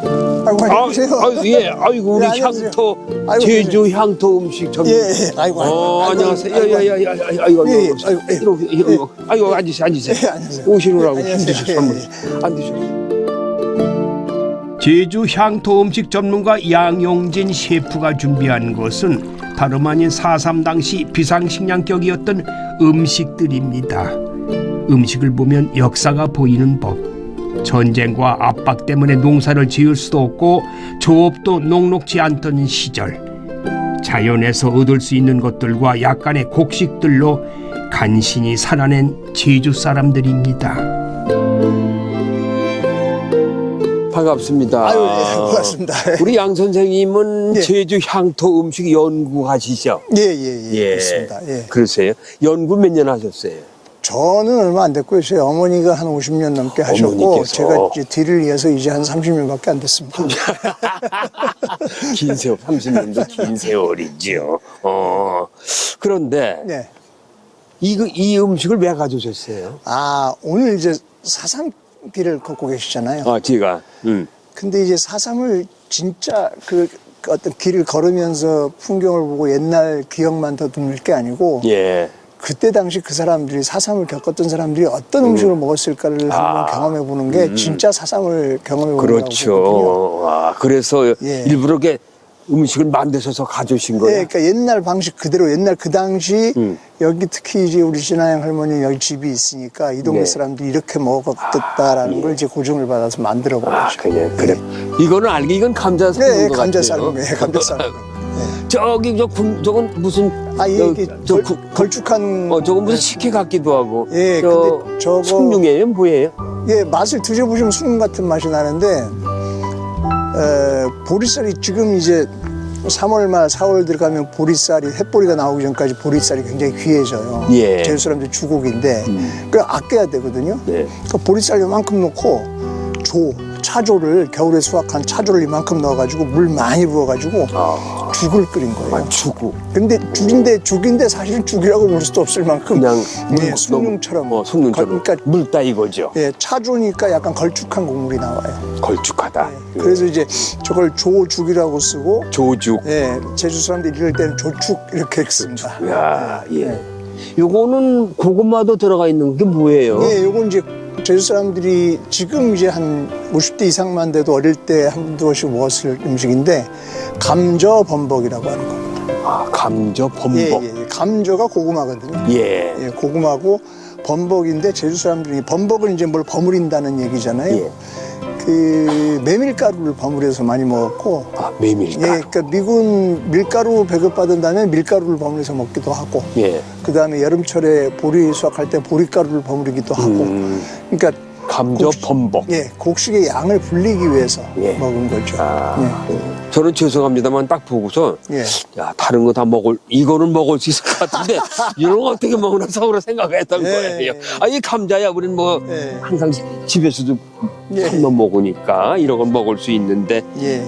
아이고, 안녕하세요. 예, 아이고 우리 예, 안녕하세요. 향토 아이고, 제주 향토 음식 전문. 예, 예. 아이고, 아이고. 안녕하세요. 아이고, 아이고, 예, 예. 아이고, 예. 아이고, 앉으세요, 앉으세요. 예, 앉으세요. 오시느라고 예, 힘드셨어, 예, 한번 예. 앉으세요. 제주 향토 음식 전문가 양용진 셰프가 준비한 것은 다름 아닌 4.3 당시 비상식량격이었던 음식들입니다. 음식을 보면 역사가 보이는 법. 전쟁과 압박 때문에 농사를 지을 수도 없고 조업도 녹록지 않던 시절. 자연에서 얻을 수 있는 것들과 약간의 곡식들로 간신히 살아낸 제주 사람들입니다. 반갑습니다. 아유, 예, 고맙습니다. 우리 양 선생님은 예. 제주 향토 음식 연구하시죠? 예, 예, 예. 그렇습니다. 예. 그러세요? 연구 몇 년 하셨어요? 저는 얼마 안 됐고요. 저희 어머니가 한 50년 넘게 하셨고, 어머니께서. 제가 이제 뒤를 이어서 이제 한 30년밖에 안 됐습니다. 긴 세월, 30년도 긴 세월이지요. 그런데 네. 이 음식을 왜 가져오셨어요? 아, 오늘 이제 사삼길을 걷고 계시잖아요. 제가. 근데 이제 사삼을 진짜 그 어떤 길을 걸으면서 풍경을 보고 옛날 기억만 더듬을 게 아니고, 예. 그때 당시 그 사람들이 사삼을 겪었던 사람들이 어떤 음식을 먹었을까를 한번 경험해 보는 게 진짜 사삼을 경험해 보는 거거든요. 그렇죠. 그래서 예. 일부러 이렇게 음식을 만드셔서 가져오신 예, 거예요? 그러니까 옛날 방식 그대로 옛날 그 당시 여기 특히 이제 우리 진아양 할머니 여기 집이 있으니까 이 동네 네. 사람들이 이렇게 먹었겠다라는 걸 이제 고증을 받아서 만들어 본 거죠. 그래. 이거는 알기 이건 감자 삶은 네, 것 감자 같아요. 삶은 거예요. 감자 삶은 거. 저기 저건 무슨 아, 이게 걸쭉한 저건 무슨 식혜 같기도 하고. 예, 근데 저거 숭늉이에요? 뭐예요? 예, 맛을 드셔보시면 숭늉 같은 맛이 나는데 보리쌀이 지금 이제 3월 말 4월 들어가면 보리쌀이 햇보리가 나오기 전까지 보리쌀이 굉장히 귀해져요. 예. 제주 사람들 주곡인데 그걸 아껴야 되거든요. 네. 그러니까 보리쌀 요만큼 넣고 차조를 겨울에 수확한 차조를 이만큼 넣어가지고 물 많이 부어가지고 죽을 끓인 거예요. 죽고. 근데 죽인데 사실은 죽이라고 부를 수도 없을 만큼 그냥 예, 숭늉처럼. 숭늉처럼. 그러니까 물따 이거죠. 예, 차조니까 약간 걸쭉한 국물이 나와요. 걸쭉하다. 그래서 이제 저걸 조죽이라고 쓰고, 조죽. 예, 제주 사람들이 이럴 때는 조축 이렇게 씁니다. 야, 예. 요거는 고구마도 들어가 있는 게 뭐예요? 예, 요건 이제 제주 사람들이 지금 이제 한 50대 이상만 돼도 어릴 때 한두 번씩 먹었을 음식인데 감저 범벅이라고 하는 겁니다. 감저 범벅. 예, 예, 감저가 고구마거든요. 예. 예, 고구마고 범벅인데 제주 사람들이 범벅은 이제 뭘 버무린다는 얘기잖아요. 예. 그 메밀가루를 버무려서 많이 먹었고, 메밀가루. 예, 그러니까 미군 밀가루 배급받은 다음에 밀가루를 버무려서 먹기도 하고, 예. 그 다음에 여름철에 보리 수확할 때 보리가루를 버무리기도 하고, 그러니까 감저 범벅. 예, 곡식의 양을 불리기 위해서 예. 먹은 거죠. 저는 죄송합니다만 딱 보고서 예. 야 다른 거 다 이거는 먹을 수 있을 것 같은데 이런 거 어떻게 먹으나 속으로 생각했던 예. 거예요. 이 감자야 우리는 뭐 예. 항상 집에서도 예. 삶아 먹으니까 이런 건 먹을 수 있는데 예.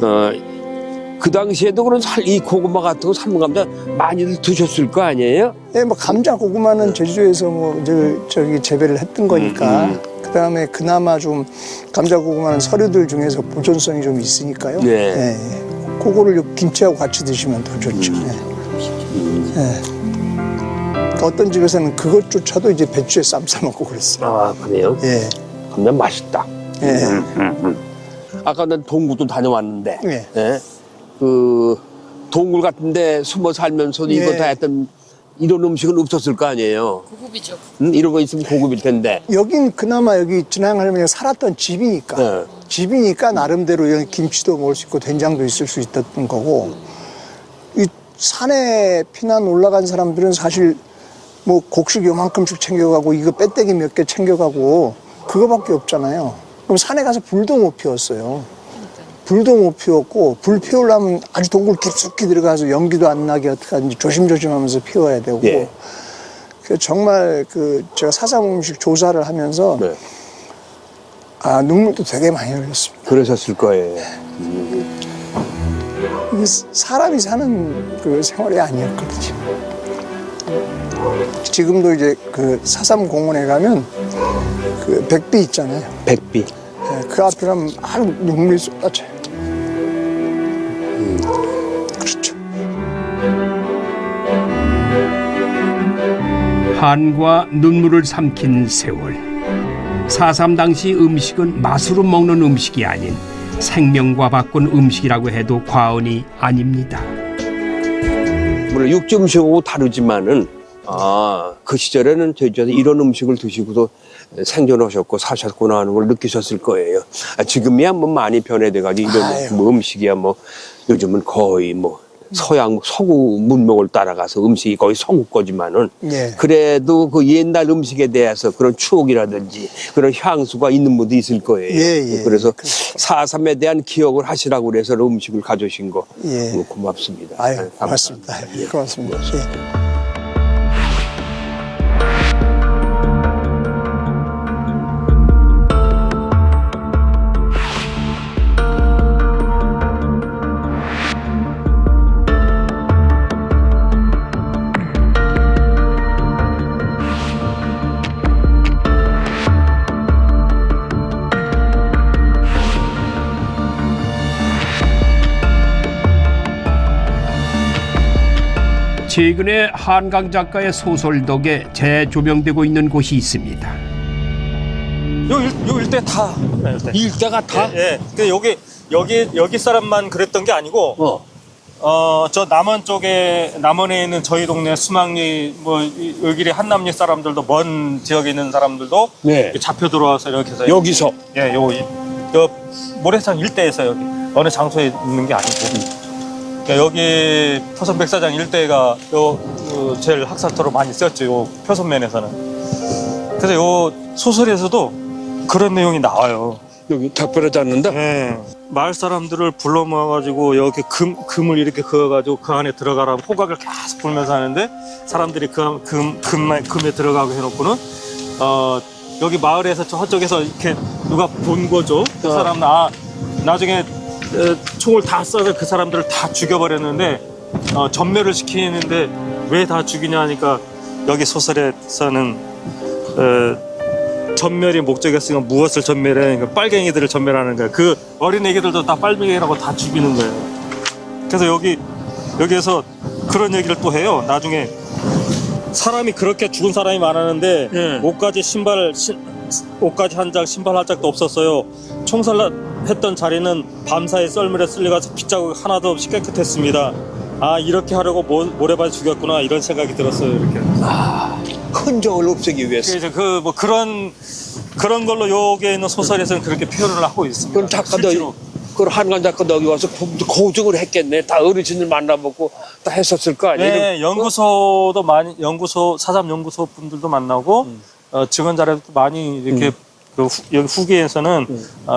그 당시에도 그런 이 고구마 같은 거 삶은 감자 많이들 드셨을 거 아니에요? 예, 뭐 감자 고구마는 제주도에서 뭐 저기 재배를 했던 거니까. 그 다음에 그나마 좀 감자 고구마는 서류들 중에서 보존성이 좀 있으니까요. 네. 예, 예. 그거를 김치하고 같이 드시면 더 좋죠. 예. 예. 그러니까 어떤 집에서는 그것조차도 이제 배추에 쌈 싸먹고 그랬어요. 그래요? 예. 감자 맛있다. 예. 아까 난 동굴도 다녀왔는데 예. 예? 그 동굴 같은데 숨어 살면서도 예. 이거 다 했던 이런 음식은 없었을 거 아니에요. 고급이죠. 이런 거 있으면 고급일 텐데. 여긴 그나마 여기 진양 할머니가 살았던 집이니까 네. 집이니까 나름대로 이런 김치도 먹을 수 있고 된장도 있을 수 있었던 거고 이 산에 피난 올라간 사람들은 사실 뭐 곡식 요만큼씩 챙겨가고 이거 빼떼기 몇 개 챙겨가고 그거밖에 없잖아요. 그럼 산에 가서 불도 못 피웠어요. 불도 못 피웠고 불 피우려면 아주 동굴 깊숙이 들어가서 연기도 안 나게 어떻게 하든지 조심조심하면서 피워야 되고 예. 그 정말 그 제가 사삼 음식 조사를 하면서 네. 눈물도 되게 많이 흘렸습니다. 그러셨을 거예요. 이게 사람이 사는 그 생활이 아니었거든요. 지금도 이제 그 사삼 공원에 가면 그 백비 있잖아요. 백비. 그 앞에 가면 막 눈물이 쏟아져요. 한과 눈물을 삼킨 세월. 4.3 당시 음식은 맛으로 먹는 음식이 아닌 생명과 바꾼 음식이라고 해도 과언이 아닙니다. 물론 육지 음식하고 다르지만은 그 시절에는 저희도 이런 음식을 드시고도 생존하셨고 사셨구나 하는 걸 느끼셨을 거예요. 지금이야 뭐 많이 변해돼가지고 이런 뭐 음식이야 뭐 요즘은 거의 뭐 서양 서구 문명을 따라가서 음식이 거의 서구 거지만은 예. 그래도 그 옛날 음식에 대해서 그런 추억이라든지 그런 향수가 있는 분도 있을 거예요. 예. 그래서 4.3에 대한 기억을 하시라고 그래서 음식을 가져오신 거 예. 고맙습니다. 아유, 네, 고맙습니다. 예. 고맙습니다. 예. 최근에 한강 작가의 소설 덕에 재조명되고 있는 곳이 있습니다. 요 일대 다. 이 일대가 다? 예. 그 여기 사람만 그랬던 게 아니고, 저 남원 쪽에, 남원에 있는 저희 동네 수막리, 여기 한남리 사람들도, 먼 지역에 있는 사람들도 네. 잡혀 들어와서 이렇게 해서. 여기서? 예, 요 모래산 일대에서 여기. 어느 장소에 있는 게 아니고. 그러니까 여기 표선 백사장 일대가 제일 학살터로 많이 썼죠. 요 표선면에서는. 그래서 요 소설에서도 그런 내용이 나와요. 여기 작별하지 않는다? 네. 마을 사람들을 불러 모아가지고 여기 금을 이렇게 그어가지고 그 안에 들어가라고 호각을 계속 불면서 하는데 사람들이 금에 들어가고 해놓고는 여기 마을에서 저쪽에서 이렇게 누가 본 거죠. 그 사람은 나중에 총을 다 쏴서 그 사람들을 다 죽여버렸는데 전멸을 시키는데 왜 다 죽이냐 하니까 여기 소설에서는 전멸이 목적이었으니까 무엇을 전멸해? 그러니까 빨갱이들을 전멸하는 거야. 그 어린 애기들도 다 빨갱이라고 다 죽이는 거예요. 그래서 여기에서 그런 얘기를 또 해요. 나중에 사람이 그렇게 죽은 사람이 많았는데 옷까지 한 장, 신발 한 짝도 없었어요. 총살했던 자리는 밤사이 썰물에 쓸려가서 빗자국 하나도 없이 깨끗했습니다. 이렇게 하려고 모래바지 죽였구나 이런 생각이 들었어요. 이렇게. 흔적을 없애기 위해서. 이제 그런 걸로 여기에 있는 소설에서는 그렇게 표현을 하고 있습니다. 그럼 작가도 실제로. 그럼 한강 작가도 여기 와서 고증을 했겠네. 다 어르신들 만나보고 다 했었을 거 아니에요? 네, 연구소도 많이 사삼 연구소 분들도 만나고 직원 자료도 많이 이렇게 여기 후기에서는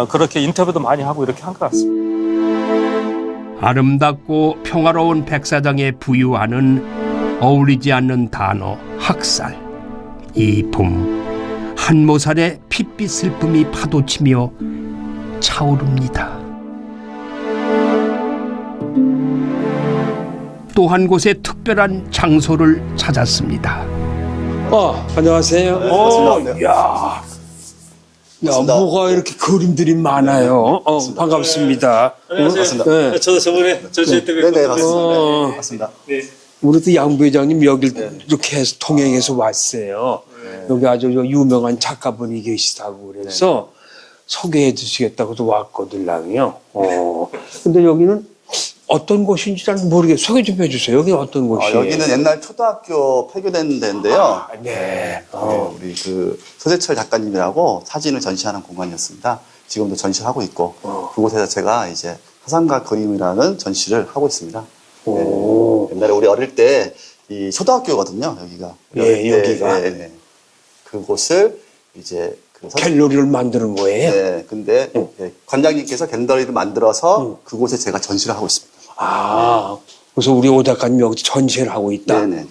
그렇게 인터뷰도 많이 하고 이렇게 한 것 같습니다. 아름답고 평화로운 백사장에 부유하는 어울리지 않는 단어 학살. 이 봄 한모살의 핏빛 슬픔이 파도치며 차오릅니다. 또 한 곳에 특별한 장소를 찾았습니다. 안녕하세요. 야, 뭐가 이렇게 그림들이 많아요. 반갑습니다. 안녕하세요. 네. 저도 저번에 전시회 때 네, 맞습니다. 네. 우리도 양 부회장님 여길 이렇게 해서 통행해서 왔어요. 여기 아주 유명한 작가분이 계시다고 그래서 소개해 주시겠다고도 왔거든요. 근데 여기는 어떤 곳인지 잘 모르겠어요. 소개 좀 해주세요. 여기 어떤 곳이에요? 여기는 옛날 초등학교 폐교된 데인데요. 네. 우리 그 서재철 작가님이라고 사진을 전시하는 공간이었습니다. 지금도 전시하고 있고 그곳에서 제가 이제 화상과 그림이라는 전시를 하고 있습니다. 네. 옛날에 우리 어릴 때 이 초등학교거든요. 여기가. 여기가. 네. 그곳을 이제 갤러리를 만드는 거예요? 네. 근데 관장님께서 갤러리를 만들어서 그곳에 제가 전시를 하고 있습니다. 그래서 우리 오 작가님 여기 전시를 하고 있다? 네네네.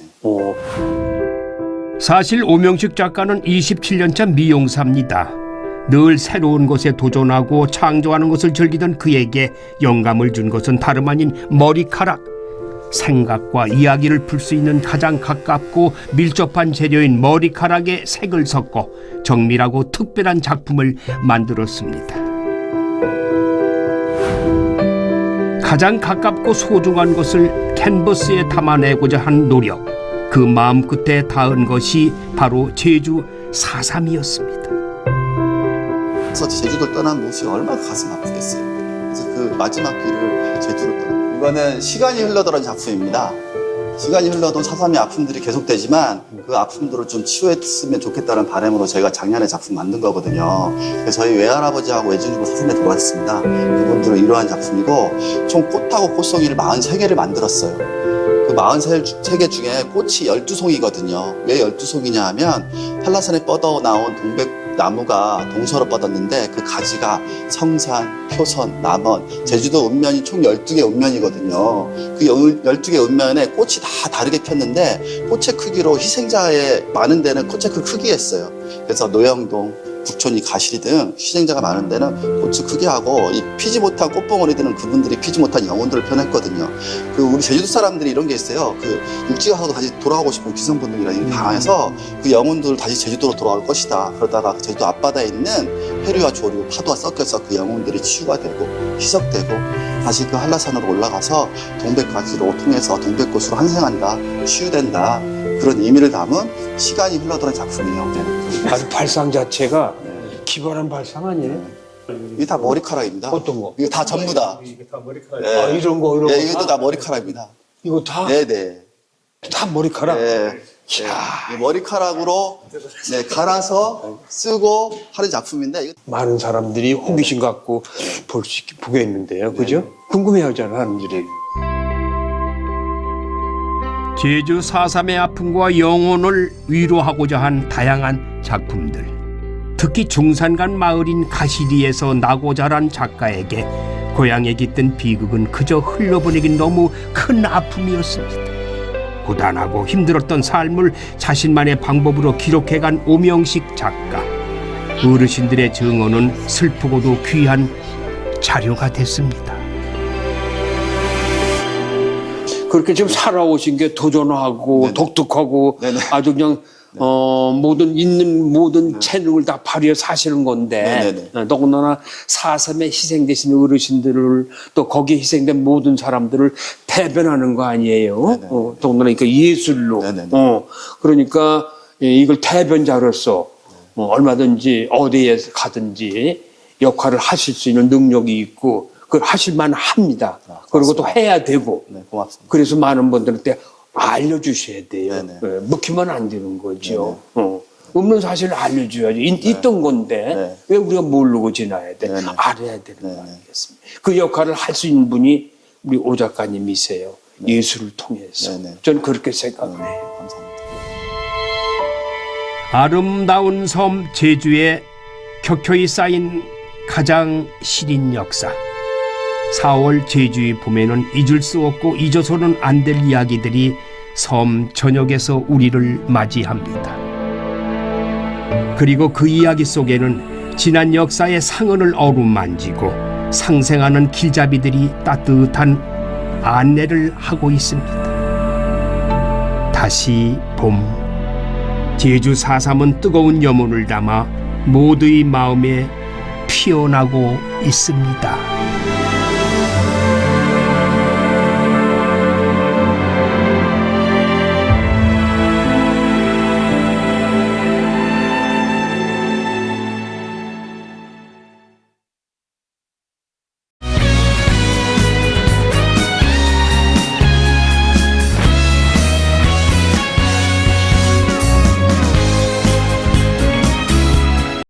사실 오명식 작가는 27년차 미용사입니다. 늘 새로운 것에 도전하고 창조하는 것을 즐기던 그에게 영감을 준 것은 다름 아닌 머리카락. 생각과 이야기를 풀 수 있는 가장 가깝고 밀접한 재료인 머리카락에 색을 섞어 정밀하고 특별한 작품을 만들었습니다. 가장 가깝고 소중한 것을 캔버스에 담아내고자 한 노력. 그 마음 끝에 닿은 것이 바로 제주 4.3이었습니다. 그래서 제주도를 떠난 모습이 얼마나 가슴 아프겠어요. 그래서 그 마지막 길을 제주로 떠난. 이거는 시간이 흘러들은 작품입니다. 시간이 흘러도 4.3의 아픔들이 계속되지만 그 아픔들을 좀 치유했으면 좋겠다는 바람으로 저희가 작년에 작품 만든 거거든요. 그래서 저희 외할아버지하고 외증이고 4.3에 돌아가셨습니다. 그분들은 이러한 작품이고 총 꽃하고 꽃송이를 43개를 만들었어요. 그 43개 중에 꽃이 12송이거든요. 왜 12송이냐 하면 한라산에 뻗어 나온 동백나무가 동서로 뻗었는데 그 가지가 성산, 표선, 남원, 제주도 읍면이 총 12개 읍면이거든요. 그 12개 읍면에 꽃이 다 다르게 폈는데 꽃의 크기로 희생자의 많은 데는 꽃의 그 크기였어요. 그래서 노영동, 북촌이 가시리 등 희생자가 많은 데는 꽃을 크게 하고 이 피지 못한 꽃봉오리들은 그분들이 피지 못한 영혼들을 표현했거든요. 그 우리 제주도 사람들이 이런 게 있어요. 그 육지가서 다시 돌아가고 싶은 기성 본능이라는 게 강해서 그 영혼들을 다시 제주도로 돌아올 것이다. 그러다가 제주도 앞바다에 있는 해류와 조류, 파도와 섞여서 그 영혼들이 치유가 되고 희석되고 다시 그 한라산으로 올라가서 동백가지로 통해서 동백꽃으로 환생한다, 치유된다. 그런 의미를 담은 시간이 흘러들은 작품이에요. 아주 발상 자체가 기발한 발상 아니에요? 이게 다 머리카락입니다. 어떤 거? 이거 다 전부 다. 이게 다 머리카락. 네. 아, 이런 거 네, 이것도 다 머리카락입니다. 이거 다? 네네. 다 머리카락? 네. 네. 머리카락으로 네, 갈아서 쓰고 하는 작품인데 많은 사람들이 호기심 갖고 보게 있는데요. 그죠? 궁금해하잖아, 사람들이. 제주 4.3의 아픔과 영혼을 위로하고자 한 다양한 작품들. 특히 중산간 마을인 가시리에서 나고 자란 작가에게 고향에 깃든 비극은 그저 흘려보내긴 너무 큰 아픔이었습니다. 고단하고 힘들었던 삶을 자신만의 방법으로 기록해간 오명식 작가. 어르신들의 증언은 슬프고도 귀한 자료가 됐습니다. 그렇게 지금 살아오신 게 도전하고 네네. 독특하고 네네. 아주 그냥 있는 모든 재능을 다 발휘해 사시는 건데 네네네. 더군다나 4.3에 희생되신 어르신들을 또 거기에 희생된 모든 사람들을 대변하는 거 아니에요. 네네. 더군다나 그러니까 예술로. 네네네. 그러니까 이걸 대변자로서 얼마든지 어디에 가든지 역할을 하실 수 있는 능력이 있고 그걸 하실만 합니다. 그리고 또 해야 되고. 네, 고맙습니다. 그래서 많은 분들한테 알려주셔야 돼요. 네네. 먹히면 안 되는 거죠. 없는 사실을 알려줘야지. 있던 건데 네. 왜 우리가 모르고 지나야 돼? 네네. 알아야 되는 거 네네. 아니겠습니까? 그 역할을 할 수 있는 분이 우리 오 작가님이세요. 예술을 통해서. 네네. 저는 그렇게 생각을 해요. 감사합니다. 아름다운 섬 제주에 켜켜이 쌓인 가장 시린 역사. 4월 제주의 봄에는 잊을 수 없고 잊어서는 안 될 이야기들이 섬 전역에서 우리를 맞이합니다. 그리고 그 이야기 속에는 지난 역사의 상흔을 어루만지고 상생하는 길잡이들이 따뜻한 안내를 하고 있습니다. 다시 봄. 제주 4.3은 뜨거운 염원을 담아 모두의 마음에 피어나고 있습니다.